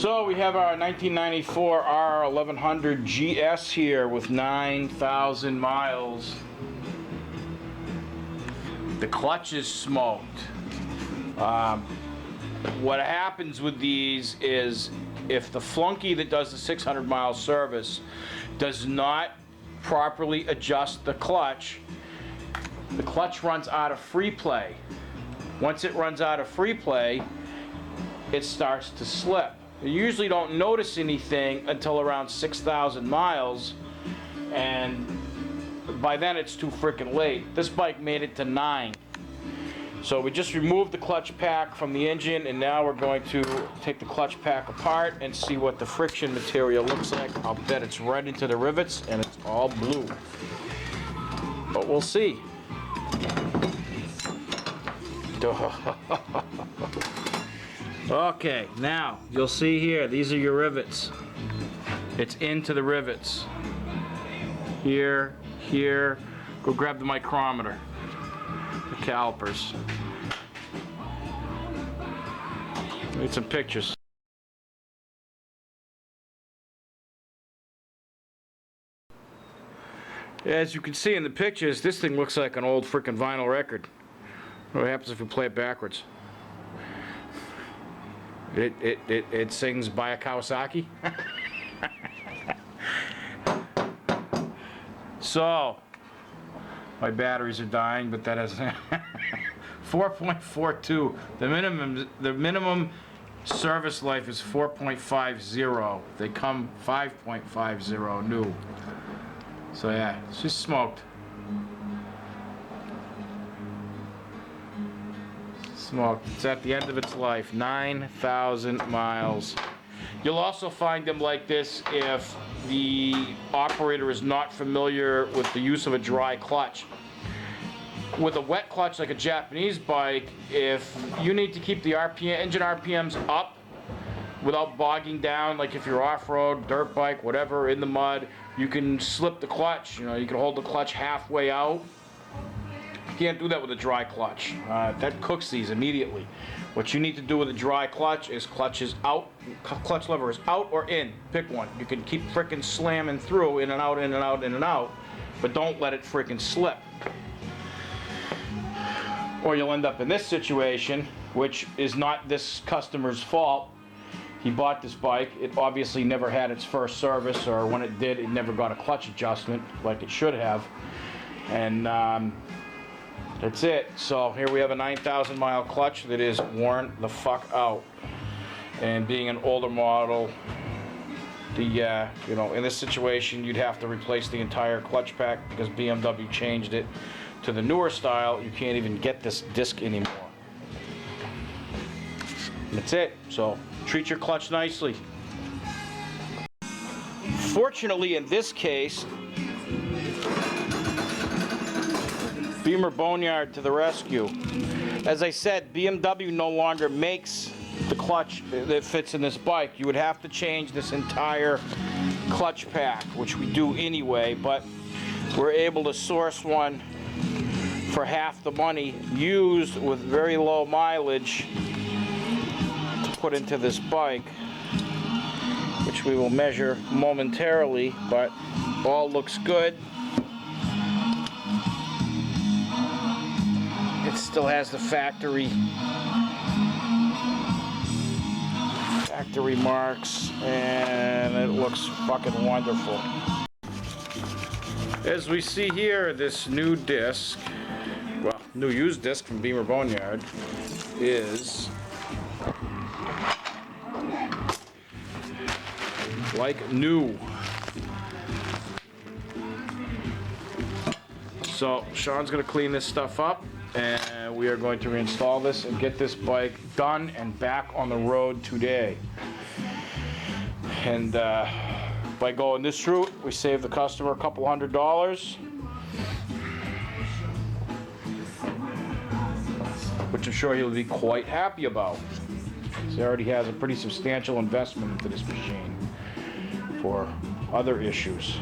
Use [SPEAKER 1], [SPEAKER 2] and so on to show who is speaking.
[SPEAKER 1] So we have our 1994 R1100GS here with 9,000 miles. The clutch is smoked. What happens with these is if the flunky that does the 600 mile service does not properly adjust the clutch runs out of free play. Once it runs out of free play, it starts to slip. You usually don't notice anything until around 6,000 miles, and by then it's too freaking late. This bike made it to 9. So we just removed the clutch pack from the engine, and now we're going to take the clutch pack apart and see what the friction material looks like. I'll bet it's right into the rivets and it's all blue. But we'll see. Okay, now you'll see here, these are your rivets. It's into the rivets. Here, here. Go grab the micrometer. The calipers. Need some pictures. As you can see in the pictures, this thing looks like an old freaking vinyl record. What happens if you play it backwards? It sings by a Kawasaki. So, my batteries are dying, but that is 4.42. The minimum service life is 4.50. They come 5.50 new. So yeah, it's just smoked. Smoked. It's at the end of its life. 9,000 miles. You'll also find them like this if the operator is not familiar with the use of a dry clutch. With a wet clutch like a Japanese bike, if you need to keep the engine RPMs up without bogging down, like if you're off-road, dirt bike, whatever, in the mud, you can slip the clutch. You know, you can hold the clutch halfway out. You can't do that with a dry clutch. That cooks these immediately. What you need to do with a dry clutch is clutch lever is out or in. Pick one. You can keep frickin' slamming through, in and out, in and out, in and out, but don't let it frickin' slip. Or you'll end up in this situation, which is not this customer's fault. He bought this bike. It obviously never had its first service, or when it did, it never got a clutch adjustment like it should have. And that's it. So here we have a 9,000 mile clutch that is worn the fuck out. And being an older model, you know, in this situation, you'd have to replace the entire clutch pack because BMW changed it to the newer style. You can't even get this disc anymore. That's it. So treat your clutch nicely. Fortunately, in this case, Beemer Boneyard to the rescue. As I said, BMW no longer makes the clutch that fits in this bike. You would have to change this entire clutch pack, which we do anyway, but we're able to source one for half the money, used with very low mileage, to put into this bike, which we will measure momentarily, but all looks good. It still has the factory marks, and it looks fucking wonderful. As we see here, this new disc, well, new used disc from Beemer Boneyard, is like new. So Sean's gonna clean this stuff up, and we are going to reinstall this and get this bike done and back on the road today. And by going this route, we save the customer a couple $100, which I'm sure he'll be quite happy about. He already has a pretty substantial investment into this machine for other issues.